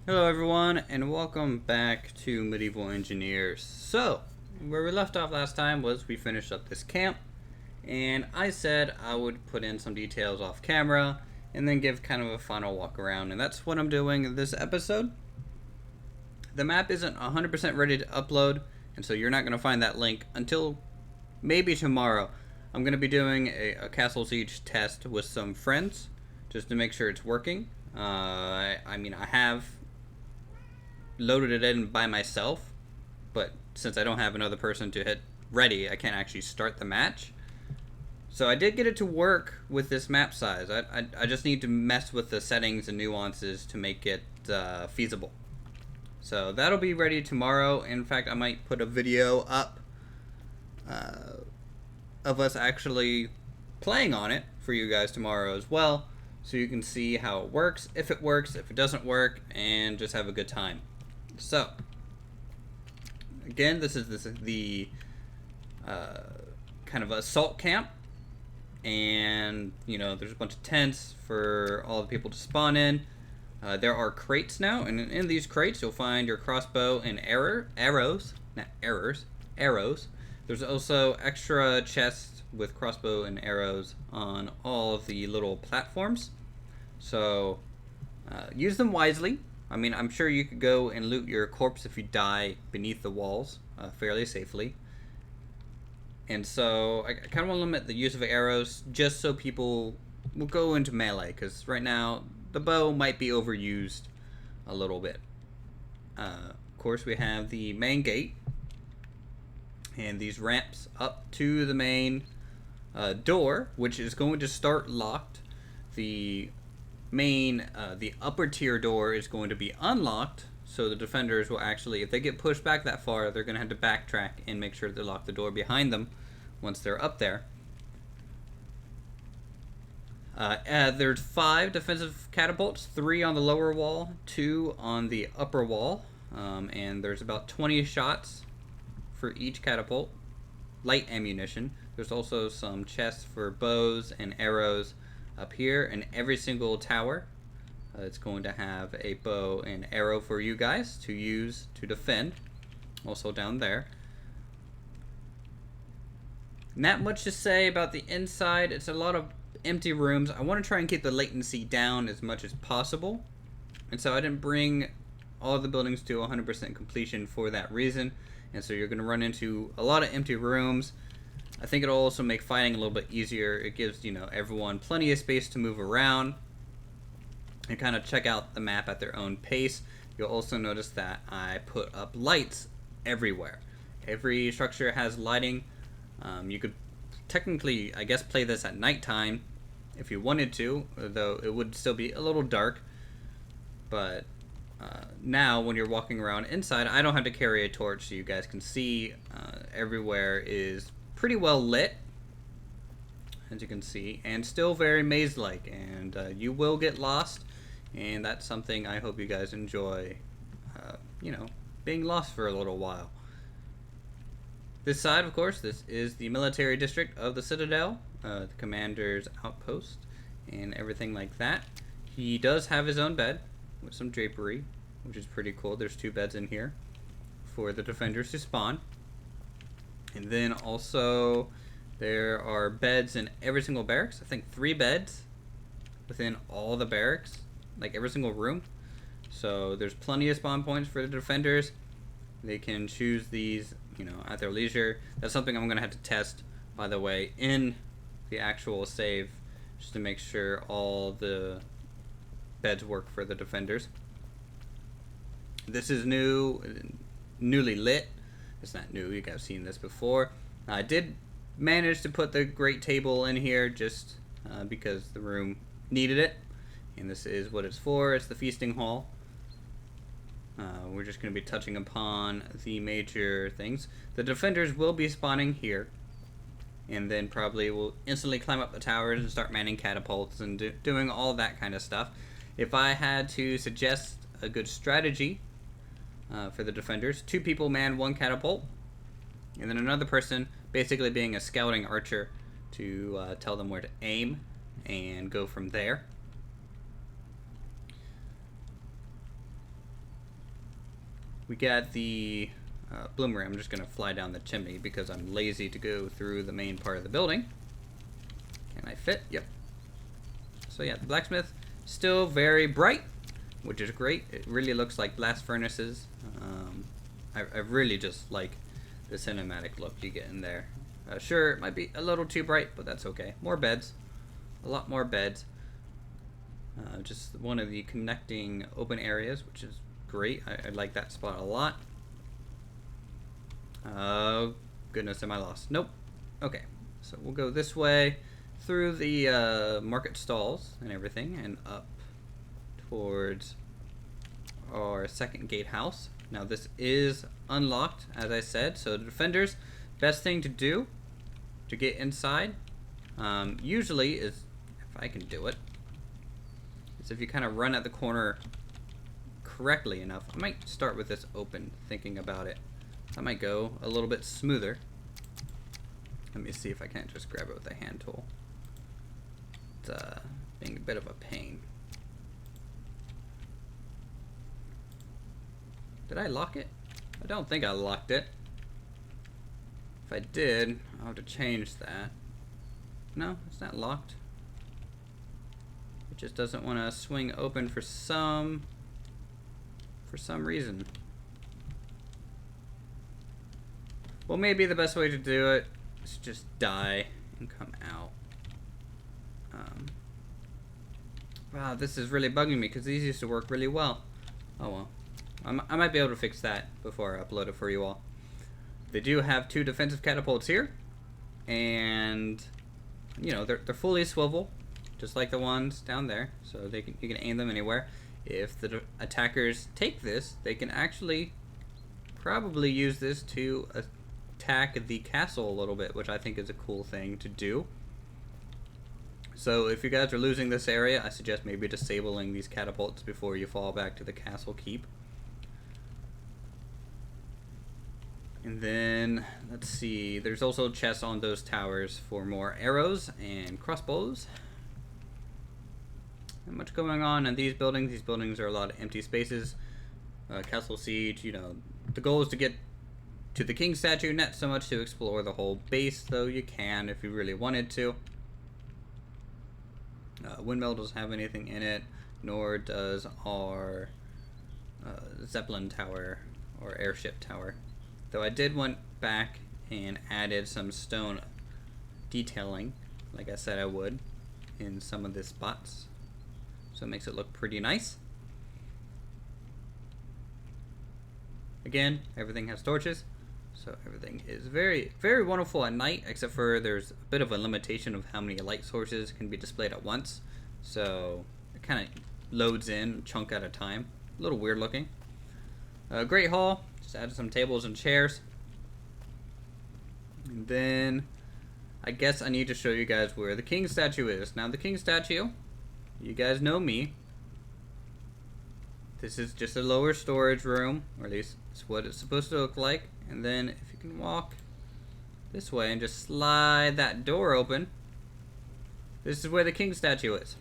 Hello everyone, and welcome back to Medieval Engineers. So, where we left off last time was we finished up this camp, and I said I would put in some details off camera, and then give kind of a final walk around, and that's what I'm doing in this episode. The map isn't 100% ready to upload, and so you're not going to find that link until maybe tomorrow. I'm going to be doing a Castle Siege test with some friends, just to make sure it's working. I have loaded it in by myself, but since I don't have another person to hit ready, I can't actually start the match. So I did get it to work with this map size. I just need to mess with the settings and nuances to make it feasible. So that'll be ready tomorrow. In fact, I might put a video up of us actually playing on it for you guys tomorrow as well, so you can see how it works, if it doesn't work, and just have a good time. So, again, this is the kind of assault camp, and there's a bunch of tents for all the people to spawn in. There are crates now, and in these crates you'll find your crossbow and arrows. There's also extra chests with crossbow and arrows on all of the little platforms, so use them wisely. I'm sure you could go and loot your corpse if you die beneath the walls fairly safely. And so I kind of want to limit the use of arrows just so people will go into melee, because right now the bow might be overused a little bit. Of course, we have the main gate and these ramps up to the main door, which is going to start locked. The upper tier door is going to be unlocked, so the defenders will actually, if they get pushed back that far, they're going to have to backtrack and make sure they lock the door behind them once they're up there. There's 5 defensive catapults, 3 on the lower wall, 2 on the upper wall, and there's about 20 shots for each catapult, light ammunition. There's also some chests for bows and arrows up here, and every single tower it's going to have a bow and arrow for you guys to use to defend. Also down there. Not much to say about the inside. It's a lot of empty rooms. I want to try and keep the latency down as much as possible, and so I didn't bring all of the buildings to 100% completion for that reason. And so you're going to run into a lot of empty rooms. I think it'll also make fighting a little bit easier. It gives everyone plenty of space to move around and kind of check out the map at their own pace. You'll also notice that I put up lights everywhere. Every structure has lighting. You could technically, I guess, play this at nighttime if you wanted to, though it would still be a little dark. But now when you're walking around inside, I don't have to carry a torch, so you guys can see everywhere is pretty well lit, as you can see, and still very maze-like, and you will get lost, and that's something I hope you guys enjoy, being lost for a little while. This side, of course, this is the military district of the Citadel, the commander's outpost, and everything like that. He does have his own bed with some drapery, which is pretty cool. There's 2 beds in here for the defenders to spawn. And then also there are beds in every single barracks. I think 3 beds within all the barracks, like every single room. So there's plenty of spawn points for the defenders. They can choose these, at their leisure. That's something I'm going to have to test, by the way, in the actual save, just to make sure all the beds work for the defenders. This is newly lit. It's not new, you guys have seen this before. I did manage to put the great table in here just because the room needed it, and this is what it's for. It's the feasting hall. We're just going to be touching upon the major things. The defenders will be spawning here, and then probably will instantly climb up the towers and start manning catapults and doing all that kind of stuff. If I had to suggest a good strategy for the defenders, 2 people man 1 catapult, and then another person basically being a scouting archer to tell them where to aim and go from there. We got the bloomer. I'm just going to fly down the chimney because I'm lazy to go through the main part of the building. Can I fit? Yep. So yeah, the blacksmith still very bright, which is great. It really looks like blast furnaces. I really just like the cinematic look you get in there. Sure, it might be a little too bright, but that's okay. More beds. A lot more beds. Just one of the connecting open areas, which is great. I like that spot a lot. Oh, goodness, am I lost? Nope. Okay, so we'll go this way through the market stalls and everything and up towards our second gatehouse. Now this is unlocked, as I said, so the defenders, best thing to do to get inside, usually is, if I can do it, is if you kind of run at the corner correctly enough. I might start with this open, thinking about it. That might go a little bit smoother. Let me see if I can't just grab it with a hand tool. It's being a bit of a pain. Did I lock it? I don't think I locked it. If I did, I'll have to change that. No, it's not locked. It just doesn't want to swing open for some reason. Well, maybe the best way to do it is just die and come out. Wow, this is really bugging me because these used to work really well. Oh well. I might be able to fix that before I upload it for you all. They do have 2 defensive catapults here, and you know they're fully swivel, just like the ones down there. So you can aim them anywhere. If the attackers take this, they can actually probably use this to attack the castle a little bit, which I think is a cool thing to do. So if you guys are losing this area, I suggest maybe disabling these catapults before you fall back to the castle keep. And then, let's see, there's also chests on those towers for more arrows and crossbows. Not much going on in these buildings. These buildings are a lot of empty spaces. Castle Siege, you know, the goal is to get to the king statue, not so much to explore the whole base, though you can if you really wanted to. Windmill doesn't have anything in it, nor does our Zeppelin tower or airship tower. Though I did went back and added some stone detailing, like I said I would, in some of the spots. So it makes it look pretty nice. Again, everything has torches, so everything is very, very wonderful at night, except for there's a bit of a limitation of how many light sources can be displayed at once. So it kind of loads in a chunk at a time. A little weird looking. Great hall. Just added some tables and chairs. And then I guess I need to show you guys where the king statue is. Now the king statue, you guys know me. This is just a lower storage room, or at least it's what it's supposed to look like. And then if you can walk this way and just slide that door open, this is where the king statue is.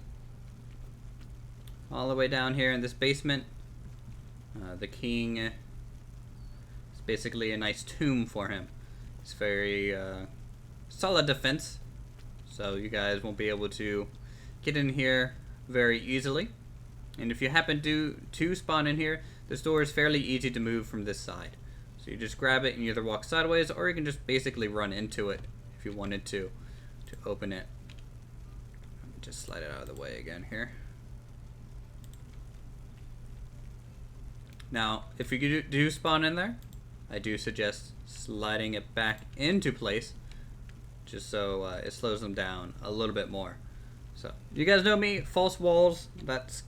All the way down here in this basement. The king is basically a nice tomb for him. It's very solid defense, so you guys won't be able to get in here very easily. And if you happen to spawn in here, this door is fairly easy to move from this side. So you just grab it and you either walk sideways, or you can just basically run into it if you wanted to open it. Let me just slide it out of the way again here. Now, if you do spawn in there, I do suggest sliding it back into place, just so it slows them down a little bit more. So, you guys know me, false walls, that's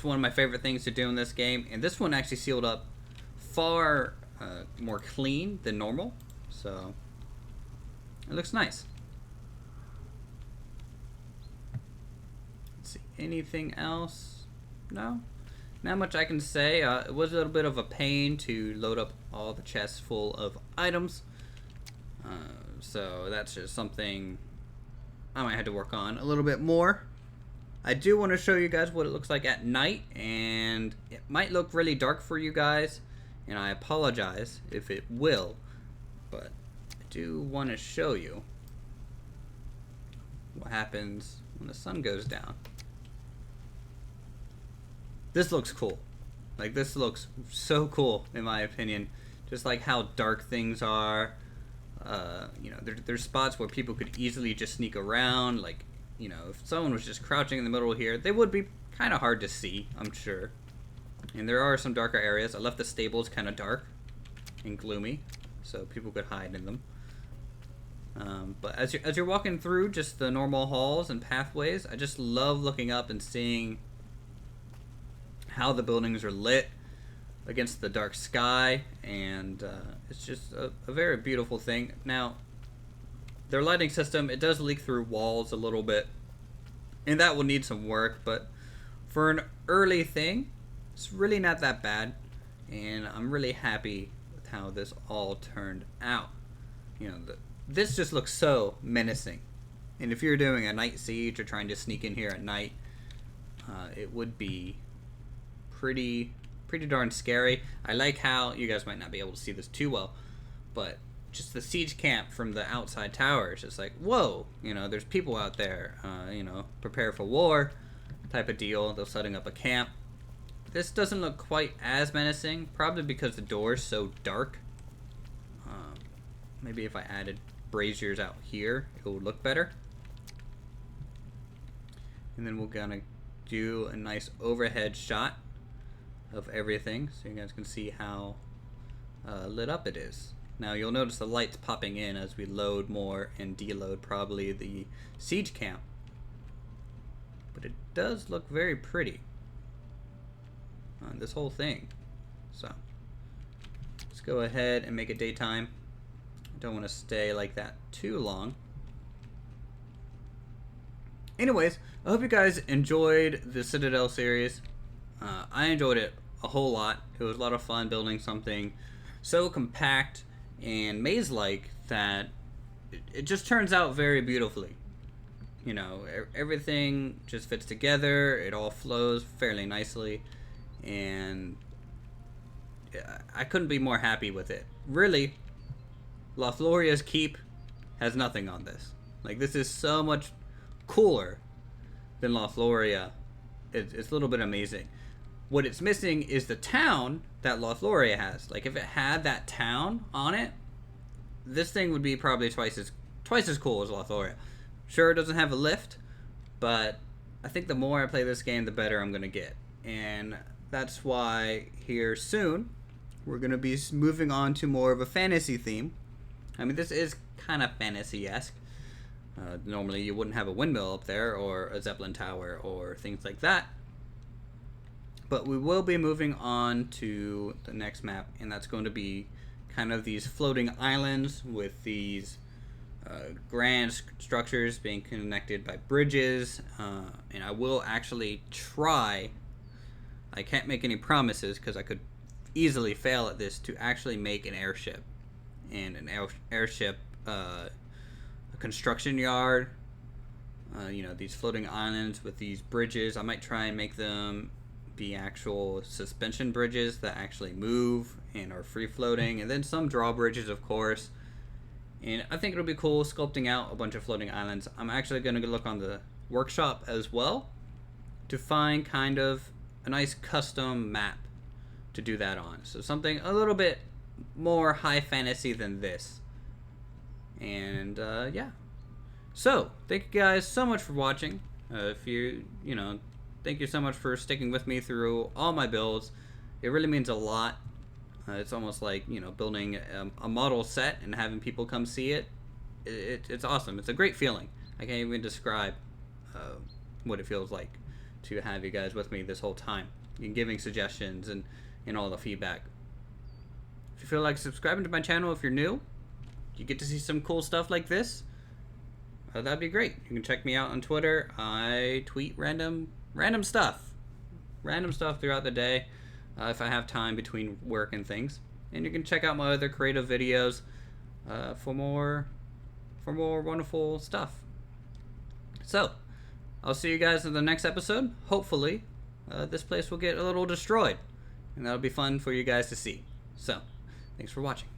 one of my favorite things to do in this game, and this one actually sealed up far more clean than normal, so it looks nice. Let's see, anything else? No? Not much I can say. It was a little bit of a pain to load up all the chests full of items. So that's just something I might have to work on a little bit more. I do want to show you guys what it looks like at night, and it might look really dark for you guys, and I apologize if it will, but I do want to show you what happens when the sun goes down. This looks cool. Like, this looks so cool, in my opinion. Just like how dark things are. You know, there's spots where people could easily just sneak around. Like, you know, if someone was just crouching in the middle here, they would be kind of hard to see, I'm sure. And there are some darker areas. I left the stables kind of dark and gloomy, so people could hide in them. But as you're walking through just the normal halls and pathways, I just love looking up and seeing how the buildings are lit against the dark sky, and it's just a very beautiful thing. Now, their lighting system, it does leak through walls a little bit, and that will need some work, but for an early thing, it's really not that bad, and I'm really happy with how this all turned out. You know, this just looks so menacing, and if you're doing a night siege or trying to sneak in here at night, it would be pretty darn scary. I like how, you guys might not be able to see this too well, but just the siege camp from the outside towers, it's like, whoa, you know, there's people out there, you know, prepare for war type of deal. They're setting up a camp. This doesn't look quite as menacing, probably because the door's so dark. Maybe if I added braziers out here, it would look better. And then we're gonna do a nice overhead shot of everything so you guys can see how lit up it is. Now you'll notice the lights popping in as we load more and deload probably the siege camp, but it does look very pretty on this whole thing. So let's go ahead and make it daytime. I don't want to stay like that too long. Anyways, I hope you guys enjoyed the Citadel series. I enjoyed it a whole lot. It was a lot of fun building something so compact and maze-like that it just turns out very beautifully. You know, everything just fits together. It all flows fairly nicely, and I couldn't be more happy with it. Really, Lothloria's Keep has nothing on this. Like, this is so much cooler than Lothloria. It's a little bit amazing. What it's missing is the town that Lothloria has. Like, if it had that town on it, this thing would be probably twice as cool as Lothloria. Sure, it doesn't have a lift, but I think the more I play this game, the better I'm gonna get. And that's why here soon we're gonna be moving on to more of a fantasy theme. I mean, this is kind of fantasy-esque. Normally you wouldn't have a windmill up there or a Zeppelin tower or things like that. But we will be moving on to the next map, and that's going to be kind of these floating islands with these grand structures being connected by bridges. And I will actually try, I can't make any promises because I could easily fail at this, to actually make an airship. And an airship, a construction yard, you know, these floating islands with these bridges. I might try and make them be actual suspension bridges that actually move and are free floating, and then some drawbridges, of course. And I think it'll be cool sculpting out a bunch of floating islands. I'm actually going to look on the workshop as well to find kind of a nice custom map to do that on. So something a little bit more high fantasy than this. And yeah. So thank you guys so much for watching. If you know, thank you so much for sticking with me through all my builds. It really means a lot. It's almost like, you know, building a model set and having people come see it. It's awesome. It's a great feeling. I can't even describe what it feels like to have you guys with me this whole time and giving suggestions and all the feedback. If you feel like subscribing to my channel, if you're new, you get to see some cool stuff like this. That'd be great. You can check me out on Twitter. I tweet random stuff throughout the day if I have time between work and things. And you can check out my other creative videos for more wonderful stuff. So I'll see you guys in the next episode. Hopefully this place will get a little destroyed, and that'll be fun for you guys to see. So, thanks for watching.